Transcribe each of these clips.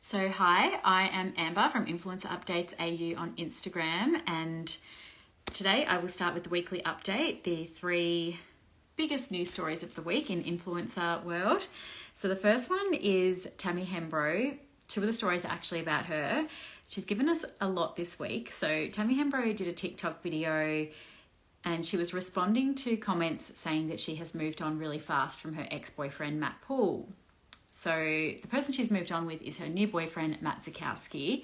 So hi, I am Amber from Influencer Updates AU on Instagram, and today I will start with the weekly update, the 3 biggest news stories of the week in influencer world. So the first one is Tammy Hembrow. 2 of the stories are actually about her. She's given us a lot this week. So Tammy Hembrow did a TikTok video and she was responding to comments saying that she has moved on really fast from her ex-boyfriend, Matt Poole. So the person she's moved on with is her new boyfriend, Matt Zukowski.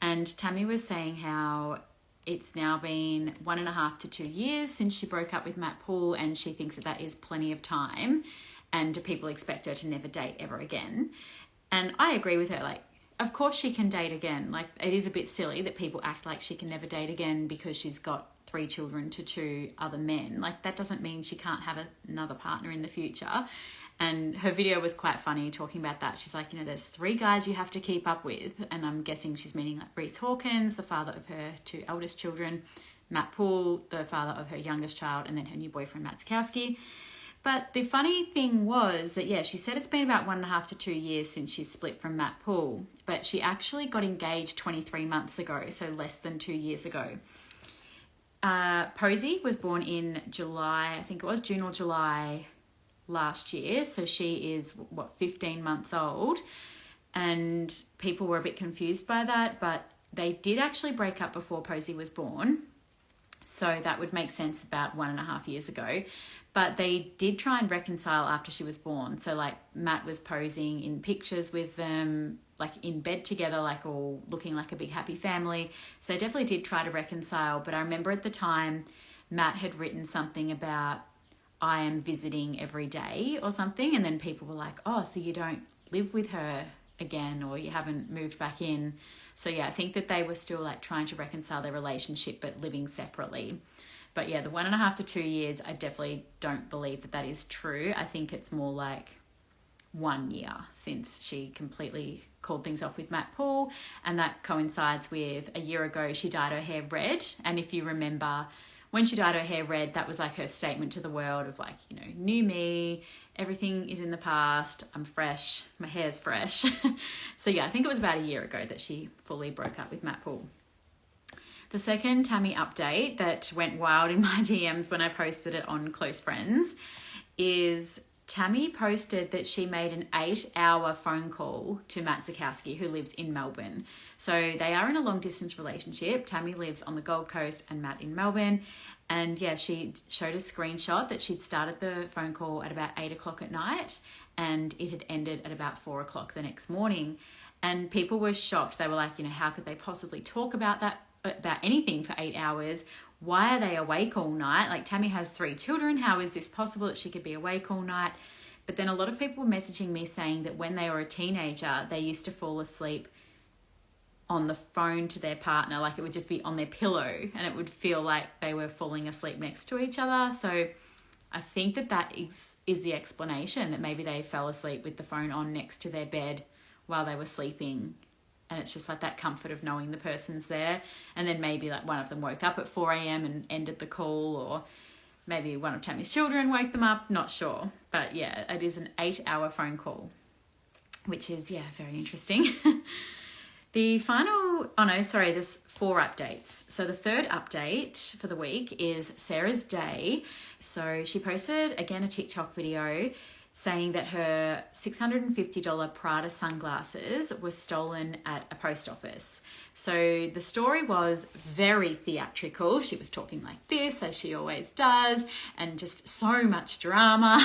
And Tammy was saying how it's now been 1.5 to 2 years since she broke up with Matt Poole, and she thinks that that is plenty of time. And do people expect her to never date ever again? And I agree with her. Like, of course she can date again. Like, it is a bit silly that people act like she can never date again because she's got 3 children to 2 other men. Like, that doesn't mean she can't have another partner in the future. And her video was quite funny talking about that. She's like, there's 3 guys you have to keep up with. And I'm guessing she's meaning like Reese Hawkins, the father of her 2 eldest children, Matt Poole, the father of her youngest child, and then her new boyfriend, Matt Zukowski. But the funny thing was that, yeah, she said it's been about 1.5 to 2 years since she split from Matt Poole. But she actually got engaged 23 months ago, so less than 2 years ago. Posey was born in July, I think it was June or July last year. So she is, 15 months old. And people were a bit confused by that, but they did actually break up before Posey was born. So that would make sense about 1.5 years ago. But they did try and reconcile after she was born. So like Matt was posing in pictures with them, like in bed together, like all looking like a big happy family. So they definitely did try to reconcile. But I remember at the time, Matt had written something about, I am visiting every day or something. And then people were like, oh, so you don't live with her again, or you haven't moved back in. So yeah, I think that they were still like trying to reconcile their relationship, but living separately. But yeah, the 1.5 to 2 years, I definitely don't believe that that is true. I think it's more like 1 year since she completely called things off with Matt Poole. And that coincides with a year ago, she dyed her hair red. And if you remember, when she dyed her hair red, that was like her statement to the world of like, new me, everything is in the past, I'm fresh, my hair's fresh. So yeah, I think it was about a year ago that she fully broke up with Matt Poole. The second Tammy update that went wild in my DMs when I posted it on Close Friends is Tammy posted that she made an 8-hour phone call to Matt Zukowski, who lives in Melbourne. So they are in a long distance relationship. Tammy lives on the Gold Coast and Matt in Melbourne. And yeah, she showed a screenshot that she'd started the phone call at about 8 o'clock at night and it had ended at about 4 o'clock the next morning. And people were shocked. They were like, how could they possibly talk about anything for 8 hours? Why are they awake all night? Like, Tammy has 3 children. How is this possible that she could be awake all night? But then a lot of people were messaging me saying that when they were a teenager, they used to fall asleep on the phone to their partner. Like, it would just be on their pillow and it would feel like they were falling asleep next to each other. So I think that is the explanation, that maybe they fell asleep with the phone on next to their bed while they were sleeping. And it's just like that comfort of knowing the person's there. And then maybe like one of them woke up at 4 a.m. and ended the call, or maybe one of Tammy's children woke them up, not sure. But yeah, it is an 8-hour phone call, which is, yeah, very interesting. There's 4 updates. So the third update for the week is Sarah's day. So she posted, again, a TikTok video saying that her $650 Prada sunglasses were stolen at a post office. So the story was very theatrical. She was talking like this, as she always does, and just so much drama.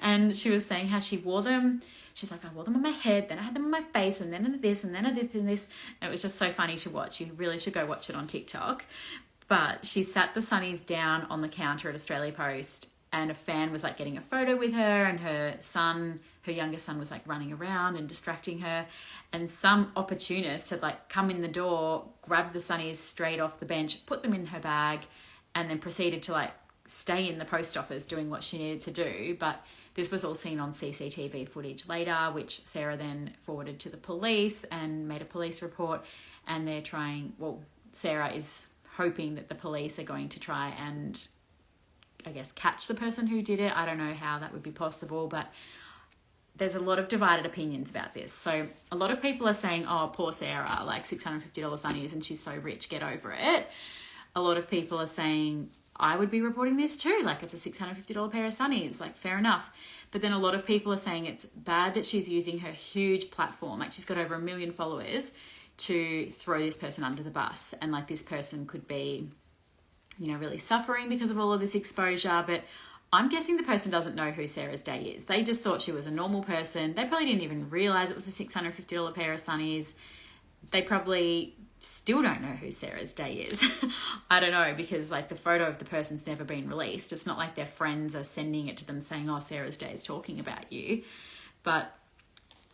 And she was saying how she wore them. She's like, I wore them on my head, then I had them on my face, and then I did this, and then I did this. And it was just so funny to watch. You really should go watch it on TikTok. But she sat the sunnies down on the counter at Australia Post, and a fan was like getting a photo with her, and her youngest son was like running around and distracting her. And some opportunist had like come in the door, grabbed the sunnies straight off the bench, put them in her bag, and then proceeded to like stay in the post office doing what she needed to do. But this was all seen on CCTV footage later, which Sarah then forwarded to the police and made a police report. And Sarah is hoping that the police are going to try and, I guess, catch the person who did it. I don't know how that would be possible, but there's a lot of divided opinions about this. So a lot of people are saying, oh, poor Sarah, like $650 sunnies and she's so rich, get over it. A lot of people are saying, I would be reporting this too, like it's a $650 pair of sunnies, like fair enough. But then a lot of people are saying it's bad that she's using her huge platform, like she's got over 1 million followers, to throw this person under the bus. And like this person could be, you know, really suffering because of all of this exposure. But I'm guessing the person doesn't know who Sarah's Day is. They just thought she was a normal person. They probably didn't even realize it was a $650 pair of sunnies. They probably still don't know who Sarah's Day is. I don't know, because like the photo of the person's never been released. It's not like their friends are sending it to them saying, oh, Sarah's Day is talking about you. But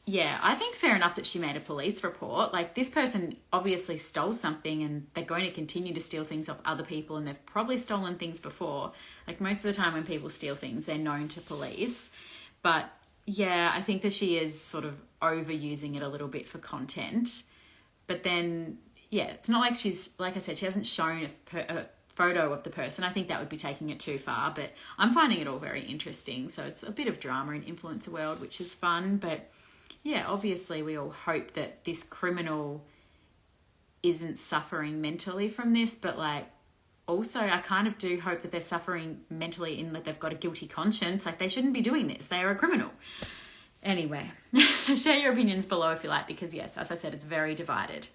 yeah, I think fair enough that she made a police report. Like this person obviously stole something and they're going to continue to steal things off other people, and they've probably stolen things before. Like most of the time when people steal things, they're known to police. But yeah, I think that she is sort of overusing it a little bit for content. But then, yeah, it's not like she's, like I said, she hasn't shown a photo of the person. I think that would be taking it too far, but I'm finding it all very interesting. So it's a bit of drama in influencer world, which is fun. But yeah, obviously we all hope that this criminal isn't suffering mentally from this, but like also I kind of do hope that they're suffering mentally in that they've got a guilty conscience. Like they shouldn't be doing this. They are a criminal. Anyway, share your opinions below if you like, because yes, as I said, it's very divided.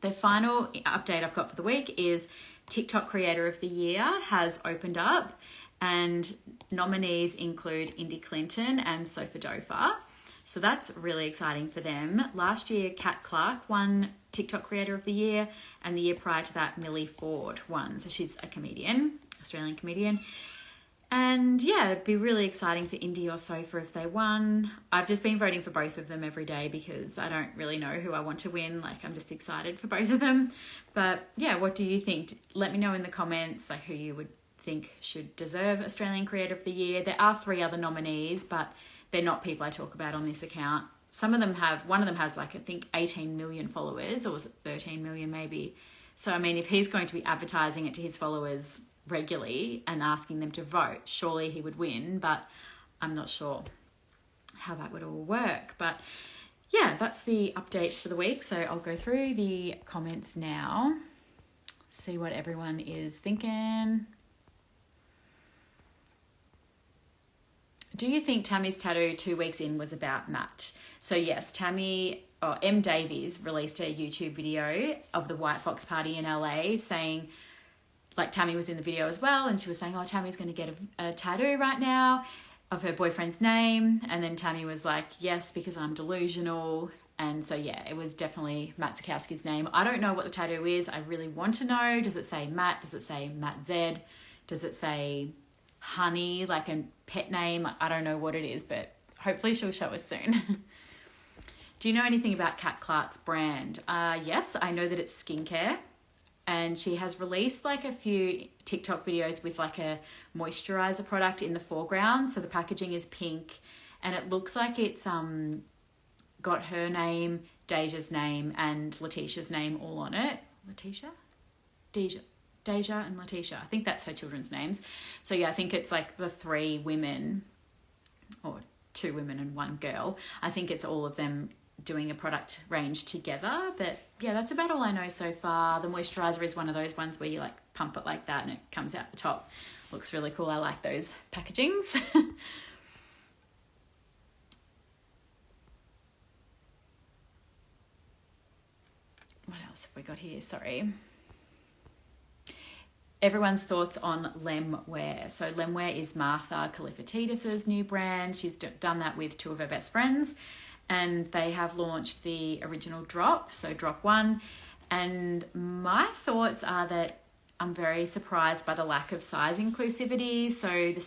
The final update I've got for the week is TikTok Creator of the Year has opened up, and nominees include Indy Clinton and Sopha Dopha. So that's really exciting for them. Last year, Kat Clark won TikTok Creator of the Year, and the year prior to that, Millie Ford won. So she's a comedian, Australian comedian. And yeah, it'd be really exciting for Indy or Sopha if they won. I've just been voting for both of them every day because I don't really know who I want to win. Like I'm just excited for both of them. But yeah, what do you think? Let me know in the comments like who you would think should deserve Australian Creator of the Year. There are 3 other nominees, but they're not people I talk about on this account. One of them has like I think 18 million followers, or was it 13 million maybe? So I mean, if he's going to be advertising it to his followers regularly and asking them to vote, surely he would win, but I'm not sure how that would all work. But yeah, that's the updates for the week. So I'll go through the comments now, see what everyone is thinking. Do you think Tammy's tattoo 2 weeks in was about Matt? So yes, M Davies released a YouTube video of the White Fox party in LA saying, like Tammy was in the video as well, and she was saying, oh, Tammy's going to get a tattoo right now of her boyfriend's name. And then Tammy was like, yes, because I'm delusional. And so, yeah, it was definitely Matt Zukowski's name. I don't know what the tattoo is. I really want to know. Does it say Matt? Does it say Matt Z? Does it say Honey, like a pet name? I don't know what it is, but hopefully she'll show us soon. Do you know anything about Kat Clark's brand? Yes, I know that it's skincare. And she has released like a few TikTok videos with like a moisturizer product in the foreground. So the packaging is pink and it looks like it's got her name, Deja's name and Letitia's name all on it. Deja and Letitia. I think that's her children's names. So yeah, I think it's like the 3 women, or 2 women and 1 girl. I think it's all of them doing a product range together. But yeah, that's about all I know so far. The moisturizer is one of those ones where you like pump it like that and it comes out the top. Looks really cool. I like those packagings. What else have we got here? Sorry. Everyone's thoughts on Lemwear. So Lemwear is Martha Kalifatidis' new brand. She's done that with 2 of her best friends. And they have launched the original drop, so drop 1. And my thoughts are that I'm very surprised by the lack of size inclusivity. So the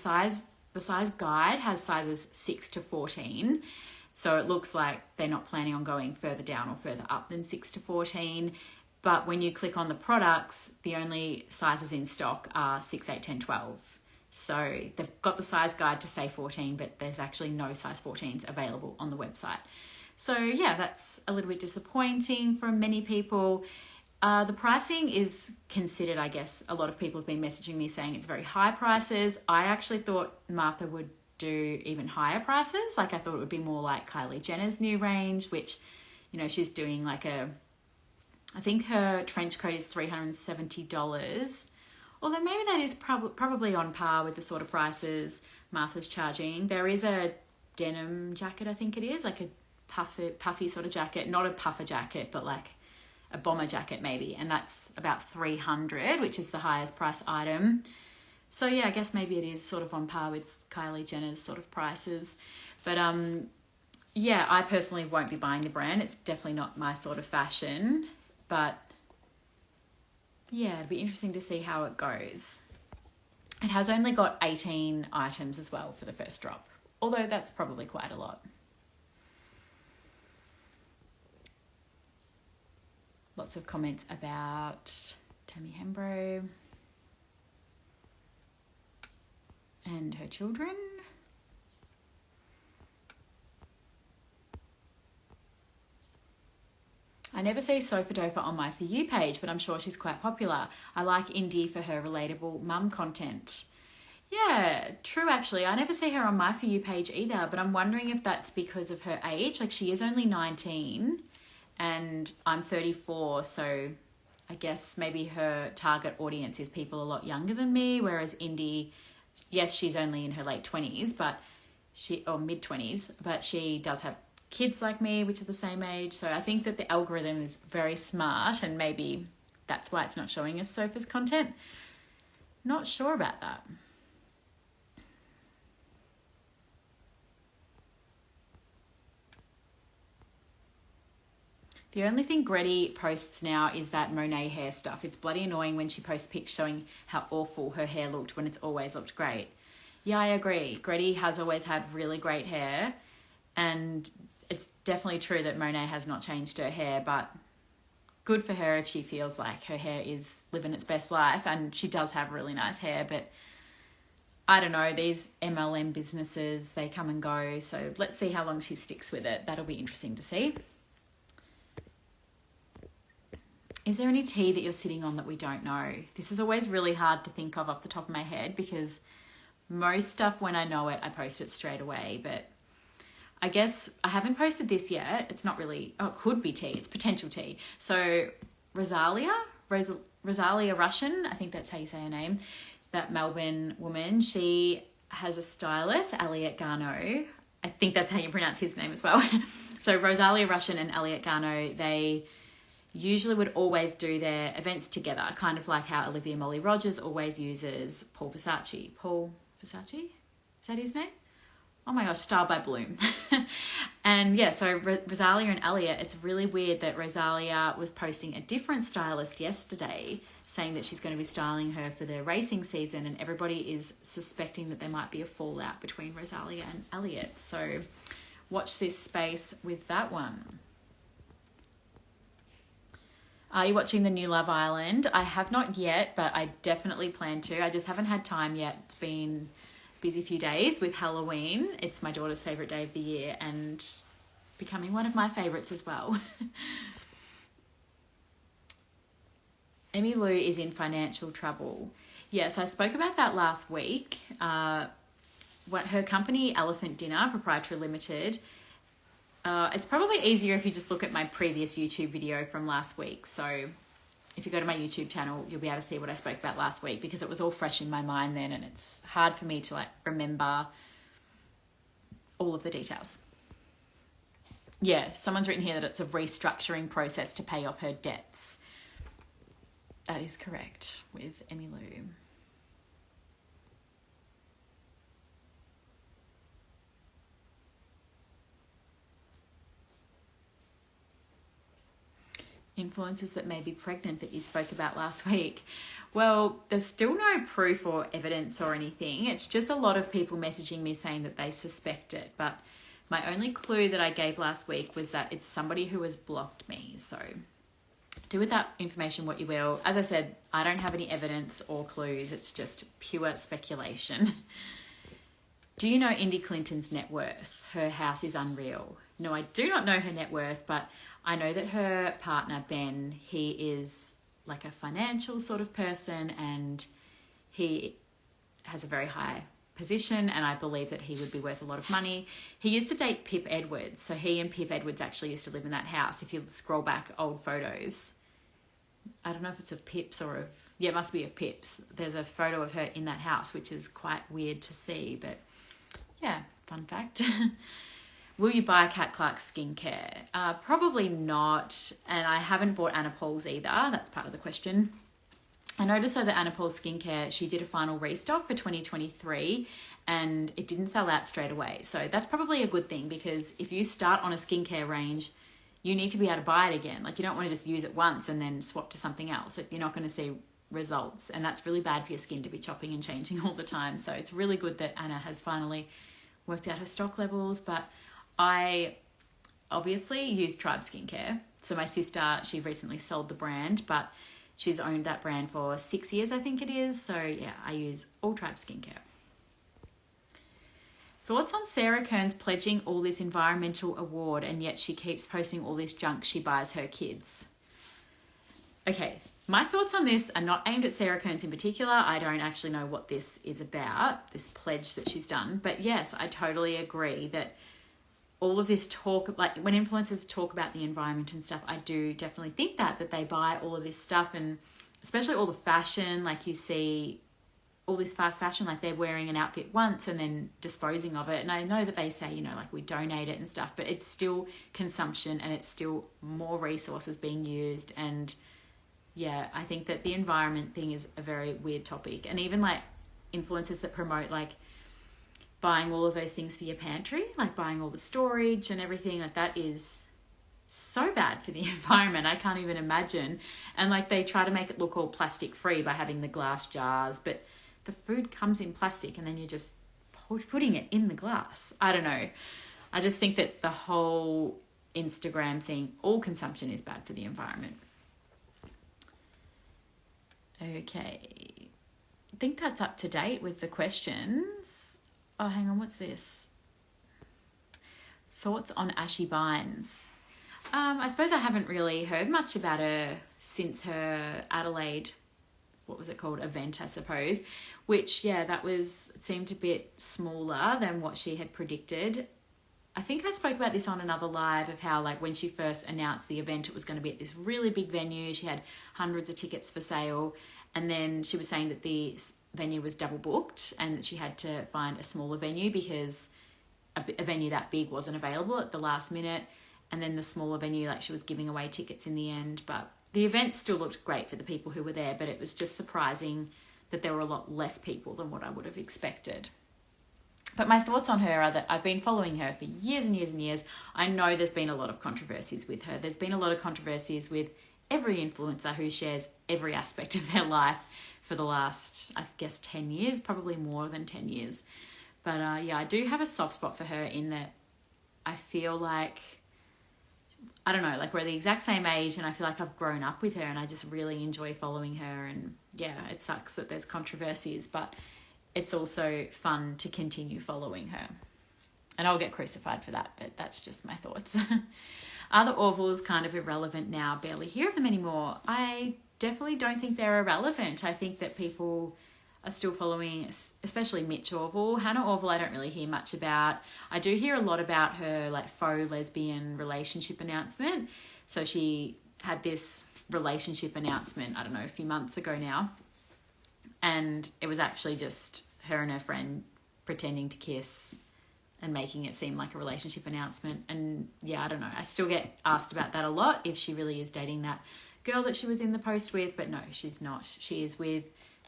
size guide has sizes 6 to 14. So it looks like they're not planning on going further down or further up than 6 to 14. But when you click on the products, the only sizes in stock are 6, 8, 10, 12. So they've got the size guide to say 14, but there's actually no size 14s available on the website. So yeah, that's a little bit disappointing for many people. The pricing is considered, I guess, a lot of people have been messaging me saying it's very high prices. I actually thought Martha would do even higher prices. Like I thought it would be more like Kylie Jenner's new range, which, you know, she's doing like I think her trench coat is $370. Although maybe that is probably on par with the sort of prices Martha's charging. There is a denim jacket, I think it is, like a puffy sort of jacket, not a puffer jacket, but like a bomber jacket maybe, and that's about $300, which is the highest price item. So yeah, I guess maybe it is sort of on par with Kylie Jenner's sort of prices. But yeah, I personally won't be buying the brand. It's definitely not my sort of fashion, but yeah, it'd be interesting to see how it goes. It has only got 18 items as well for the first drop, although that's probably quite a lot. Lots of comments about Tammy Hembro and her children. I never see Sopha Dopha on my For You page, but I'm sure she's quite popular. I like Indy for her relatable mum content. Yeah, true actually. I never see her on my For You page either, but I'm wondering if that's because of her age. Like she is only 19 and I'm 34, so I guess maybe her target audience is people a lot younger than me, whereas Indy, yes, she's only in her late 20s, or mid 20s, but she does have kids like me, which are the same age. So I think that the algorithm is very smart and maybe that's why it's not showing us Sopha's content. Not sure about that. The only thing Gretty posts now is that Monet hair stuff. It's bloody annoying when she posts pics showing how awful her hair looked when it's always looked great. Yeah, I agree. Gretty has always had really great hair, and it's definitely true that Monet has not changed her hair, but good for her if she feels like her hair is living its best life, and she does have really nice hair, but I don't know, these MLM businesses, they come and go, so let's see how long she sticks with it. That'll be interesting to see. Is there any tea that you're sitting on that we don't know? This is always really hard to think of off the top of my head because most stuff, when I know it, I post it straight away. But I guess I haven't posted this yet. It's not really, it could be tea. It's potential tea. So Rozalia Russan, I think that's how you say her name, that Melbourne woman, she has a stylist, Elliot Garnaut. I think that's how you pronounce his name as well. So Rozalia Russan and Elliot Garnaut, they usually would always do their events together, kind of like how Olivia Molly Rogers always uses Paul Versace. Paul Versace? Is that his name? Oh my gosh, Style by Bloom. And yeah, so Rozalia and Elliot, it's really weird that Rozalia was posting a different stylist yesterday saying that she's going to be styling her for the racing season, and everybody is suspecting that there might be a fallout between Rozalia and Elliot. So watch this space with that one. Are you watching the new Love Island? I have not yet, but I definitely plan to. I just haven't had time yet. It's been a busy few days with Halloween. It's my daughter's favourite day of the year and becoming one of my favourites as well. Emmylou is in financial trouble. Yes, I spoke about that last week. Her company, Elephant Dinner Proprietary Limited, it's probably easier if you just look at my previous YouTube video from last week. So if you go to my YouTube channel, you'll be able to see what I spoke about last week because it was all fresh in my mind then and it's hard for me to remember all of the details. Yeah, someone's written here that it's a restructuring process to pay off her debts. That is correct with Emmylou. Influencers that may be pregnant that you spoke about last week. Well, there's still no proof or evidence or anything. It's just a lot of people messaging me saying that they suspect it. But my only clue that I gave last week was that it's somebody who has blocked me. So do with that information what you will. As I said, I don't have any evidence or clues. It's just pure speculation. Do you know Indy Clinton's net worth? Her house is unreal. No, I do not know her net worth, but I know that her partner, Ben, he is like a financial sort of person and he has a very high position, and I believe that he would be worth a lot of money. He used to date Pip Edwards, so he and Pip Edwards actually used to live in that house. If you scroll back old photos, I don't know if it's of Pip's or of, yeah, it must be of Pip's. There's a photo of her in that house, which is quite weird to see, but yeah, fun fact. Will you buy Kat Clark's skincare? Probably not, and I haven't bought Anna Paul's either. That's part of the question. I noticed though that Anna Paul's skincare, she did a final restock for 2023 and it didn't sell out straight away. So that's probably a good thing, because if you start on a skincare range, you need to be able to buy it again. Like, you don't want to just use it once and then swap to something else. You're not going to see results, and that's really bad for your skin to be chopping and changing all the time. So it's really good that Anna has finally worked out her stock levels. But I obviously use Tribe Skincare. So my sister, she recently sold the brand, but she's owned that brand for 6 years, I think it is. So yeah, I use all Tribe Skincare. Thoughts on Sarah Kearns pledging all this environmental award and yet she keeps posting all this junk she buys her kids? Okay, my thoughts on this are not aimed at Sarah Kearns in particular. I don't actually know what this is about, this pledge that she's done. But yes, I totally agree that all of this talk, like when influencers talk about the environment and stuff, I do definitely think that they buy all of this stuff, and especially all the fashion, like you see all this fast fashion, like they're wearing an outfit once and then disposing of it. And I know that they say, you know, like we donate it and stuff, but it's still consumption and it's still more resources being used. And yeah, I think that the environment thing is a very weird topic. And even like influencers that promote like buying all of those things for your pantry, like buying all the storage and everything, like that is so bad for the environment. I can't even imagine. And like they try to make it look all plastic free by having the glass jars, but the food comes in plastic and then you're just putting it in the glass. I don't know. I just think that the whole Instagram thing, all consumption is bad for the environment. Okay. I think that's up to date with the questions. Oh, hang on. What's this? Thoughts on Ashy Bynes. I suppose I haven't really heard much about her since her Adelaide, what was it called, event, I suppose, which, yeah, it seemed a bit smaller than what she had predicted. I think I spoke about this on another live of how, like, when she first announced the event, it was going to be at this really big venue. She had hundreds of tickets for sale, and then she was saying that the venue was double booked and that she had to find a smaller venue because a venue that big wasn't available at the last minute. And then the smaller venue, like, she was giving away tickets in the end. But the event still looked great for the people who were there, but it was just surprising that there were a lot less people than what I would have expected. But my thoughts on her are that I've been following her for years and years and years. I know there's been a lot of controversies with her. There's been a lot of controversies with every influencer who shares every aspect of their life for the last, I guess, 10 years, probably more than 10 years. But yeah, I do have a soft spot for her in that I feel like, I don't know, like we're the exact same age and I feel like I've grown up with her and I just really enjoy following her. And yeah, it sucks that there's controversies, but it's also fun to continue following her. And I'll get crucified for that, but that's just my thoughts. Are the Orvals kind of irrelevant now? Barely hear of them anymore. I definitely don't think they're irrelevant. I think that people are still following, especially Mitch Orval. Hannah Orval I don't really hear much about. I do hear a lot about her like faux lesbian relationship announcement. So she had this relationship announcement, I don't know, a few months ago now. And it was actually just her and her friend pretending to kiss and making it seem like a relationship announcement. And yeah, I don't know. I still get asked about that a lot, if she really is dating that girl that she was in the post with. But no, she's not. She is with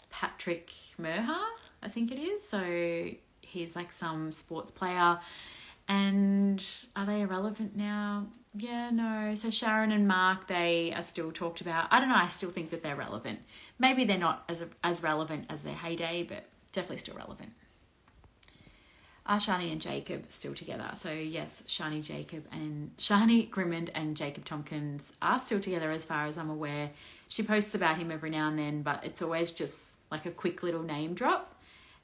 Patrick Merha, I think it is. So he's like some sports player. And are they irrelevant now? Yeah, no. So Sharon and Mark, they are still talked about. I don't know. I still think that they're relevant. Maybe they're not as relevant as their heyday, but definitely still relevant. Are Shani and Jacob still together? So yes, Shani Grimmond and Jacob Tompkins are still together as far as I'm aware. She posts about him every now and then, but it's always just like a quick little name drop.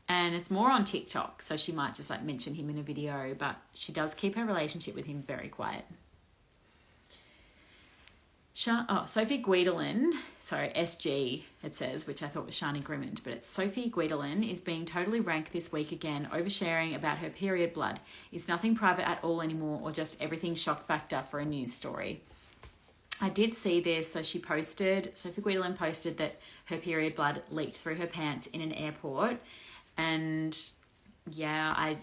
And it's more on TikTok, so she might just like mention him in a video, but she does keep her relationship with him very quiet. Sophie Glin, sorry, SG it says, which I thought was Shani Grimmond, but it's Sophie Glin is being totally rank this week again, oversharing about her period blood. Is nothing private at all anymore, or just everything shock factor for a news story? I did see this. So Sophie Glin posted that her period blood leaked through her pants in an airport. And yeah,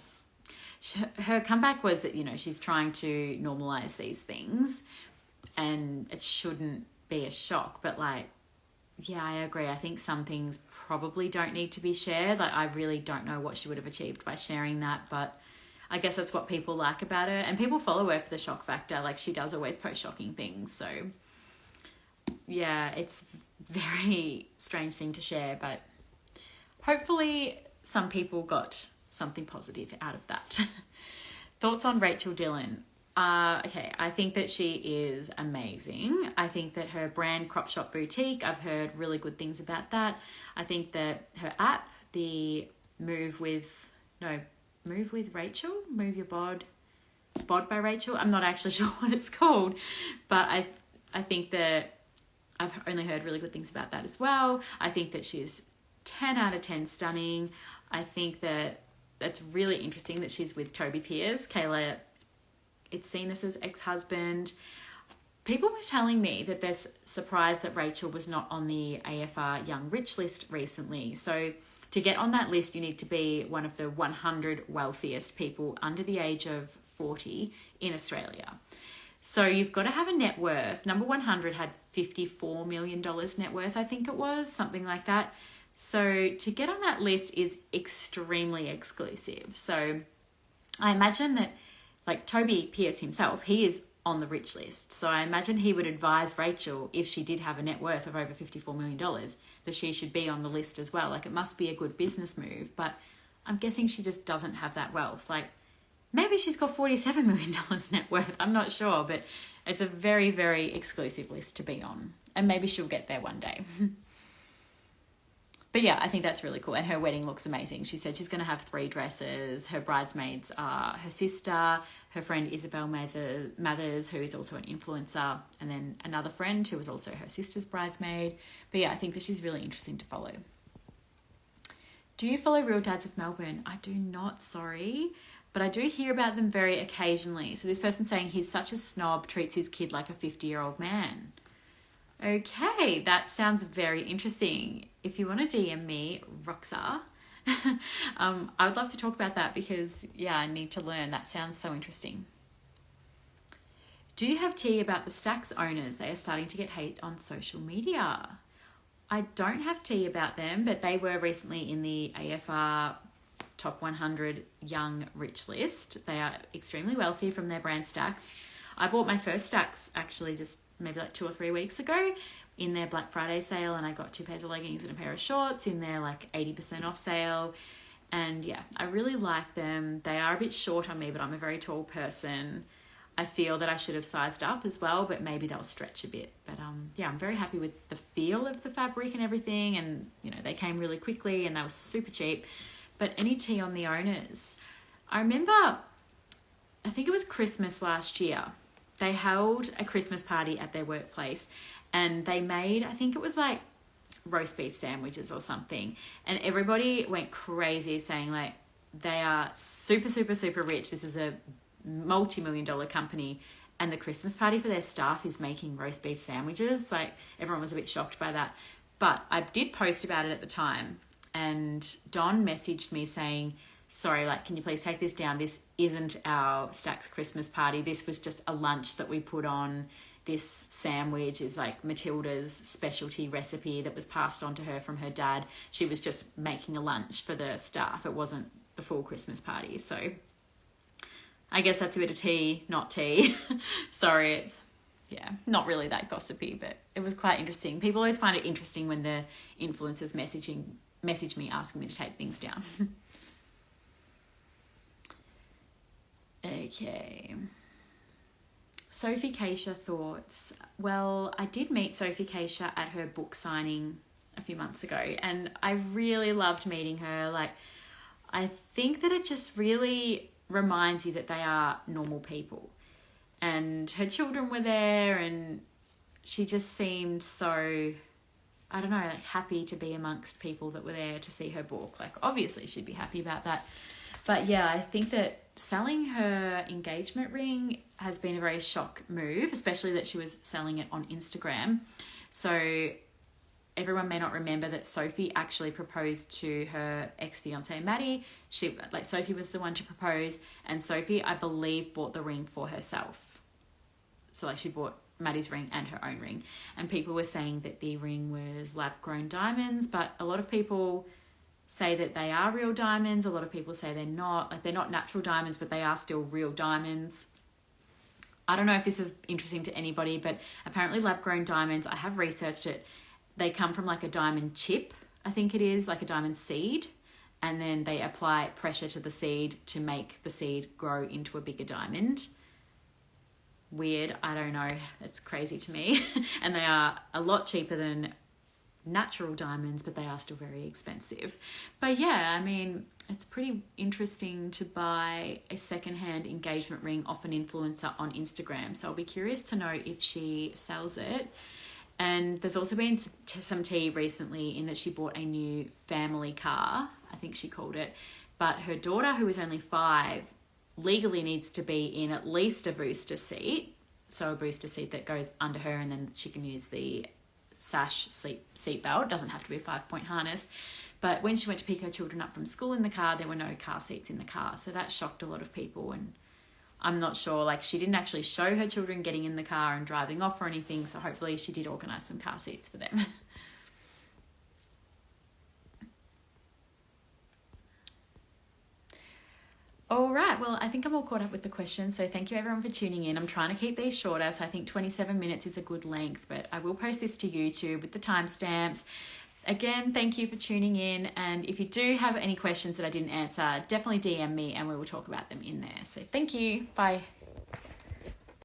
her comeback was that, you know, she's trying to normalize these things and it shouldn't be a shock. But like, yeah, I agree. I think some things probably don't need to be shared. Like, I really don't know what she would have achieved by sharing that, but I guess that's what people like about her. And people follow her for the shock factor. Like, she does always post shocking things. So yeah, it's a very strange thing to share, but hopefully some people got something positive out of that. Thoughts on Rachel Dillon? Okay, I think that she is amazing. I think that her brand, Crop Shop Boutique, I've heard really good things about that. I think that her app, the Move with Rachel, Move Your Bod by Rachel, I'm not actually sure what it's called, but I think that I've only heard really good things about that as well. I think that she's 10 out of 10 stunning. I think that that's really interesting that she's with Toby Pierce, Kayla Itzinas's ex-husband. People were telling me that they're surprised that Rachel was not on the AFR Young Rich list recently. So to get on that list, you need to be one of the 100 wealthiest people under the age of 40 in Australia. So you've got to have a net worth. Number 100 had $54 million net worth, I think it was, something like that. So to get on that list is extremely exclusive. So I imagine that, like Toby Pierce himself, he is on the rich list. So I imagine he would advise Rachel, if she did have a net worth of over $54 million, that she should be on the list as well. Like, it must be a good business move, but I'm guessing she just doesn't have that wealth. Like, maybe she's got $47 million net worth. I'm not sure, but it's a very, very exclusive list to be on. And maybe she'll get there one day. But yeah, I think that's really cool. And her wedding looks amazing. She said she's going to have 3 dresses. Her bridesmaids are her sister, her friend Isabel Mathers, who is also an influencer, and then another friend who was also her sister's bridesmaid. But yeah, I think that she's really interesting to follow. Do you follow Real Dads of Melbourne? I do not, sorry. But I do hear about them very occasionally. So this person's saying he's such a snob, treats his kid like a 50-year-old man. Okay, that sounds very interesting. If you want to DM me, Roxa, I would love to talk about that because, yeah, I need to learn. That sounds so interesting. Do you have tea about the Stacks owners? They are starting to get hate on social media. I don't have tea about them, but they were recently in the AFR Top 100 Young Rich list. They are extremely wealthy from their brand Stacks. I bought my first Stacks actually just maybe like 2 or 3 weeks ago in their Black Friday sale, and I got 2 pairs of leggings and a pair of shorts in their like 80% off sale. And yeah, I really like them. They are a bit short on me, but I'm a very tall person. I feel that I should have sized up as well, but maybe they'll stretch a bit. But yeah, I'm very happy with the feel of the fabric and everything. And you know, they came really quickly and they were super cheap. But any tea on the owners? I remember, I think it was Christmas last year. They held a Christmas party at their workplace and they made, I think it was like roast beef sandwiches or something. And everybody went crazy saying like, they are super, super, super rich. This is a multi-million-dollar company. And the Christmas party for their staff is making roast beef sandwiches. Like, everyone was a bit shocked by that. But I did post about it at the time. And Don messaged me saying, sorry, like, can you please take this down? This isn't our Stacks Christmas party. This was just a lunch that we put on. This sandwich is like Matilda's specialty recipe that was passed on to her from her dad. She was just making a lunch for the staff. It wasn't the full Christmas party. So I guess that's a bit of tea, not tea. Sorry, it's, yeah, not really that gossipy, but it was quite interesting. People always find it interesting when the influencers message me asking me to take things down. Okay. Sophie Kaisa thoughts. Well, I did meet Sophie Kaisa at her book signing a few months ago, and I really loved meeting her. Like, I think that it just really reminds you that they are normal people. And her children were there, and she just seemed so, I don't know, like happy to be amongst people that were there to see her book. Like, obviously she'd be happy about that. But yeah, I think that selling her engagement ring has been a very shock move, especially that she was selling it on Instagram. So everyone may not remember that Sophie actually proposed to her ex-fiance Maddie. Sophie was the one to propose, and Sophie, I believe, bought the ring for herself. So like she bought Maddie's ring and her own ring. And people were saying that the ring was lab-grown diamonds, but a lot of people say that they are real diamonds. A lot of people say they're not. Like, they're not natural diamonds, but they are still real diamonds. I don't know if this is interesting to anybody, but apparently lab-grown diamonds, I have researched it, they come from like a diamond chip, I think it is, like a diamond seed, and then they apply pressure to the seed to make the seed grow into a bigger diamond. Weird, I don't know, it's crazy to me. And they are a lot cheaper than natural diamonds, but they are still very expensive. But yeah, I mean, it's pretty interesting to buy a secondhand engagement ring off an influencer on Instagram. So I'll be curious to know if she sells it. And there's also been some tea recently in that she bought a new family car, I think she called it. But her daughter, who is only 5, legally needs to be in at least a booster seat. So a booster seat that goes under her, and then she can use the sash seat belt. It doesn't have to be a 5-point harness. But when she went to pick her children up from school in the car, there were no car seats in the car. So that shocked a lot of people. And I'm not sure, like, she didn't actually show her children getting in the car and driving off or anything. So hopefully she did organise some car seats for them. All right, well, I think I'm all caught up with the questions, so thank you everyone for tuning in. I'm trying to keep these shorter, so I think 27 minutes is a good length, but I will post this to YouTube with the timestamps. Again, thank you for tuning in, and if you do have any questions that I didn't answer, definitely DM me and we will talk about them in there. So thank you. Bye.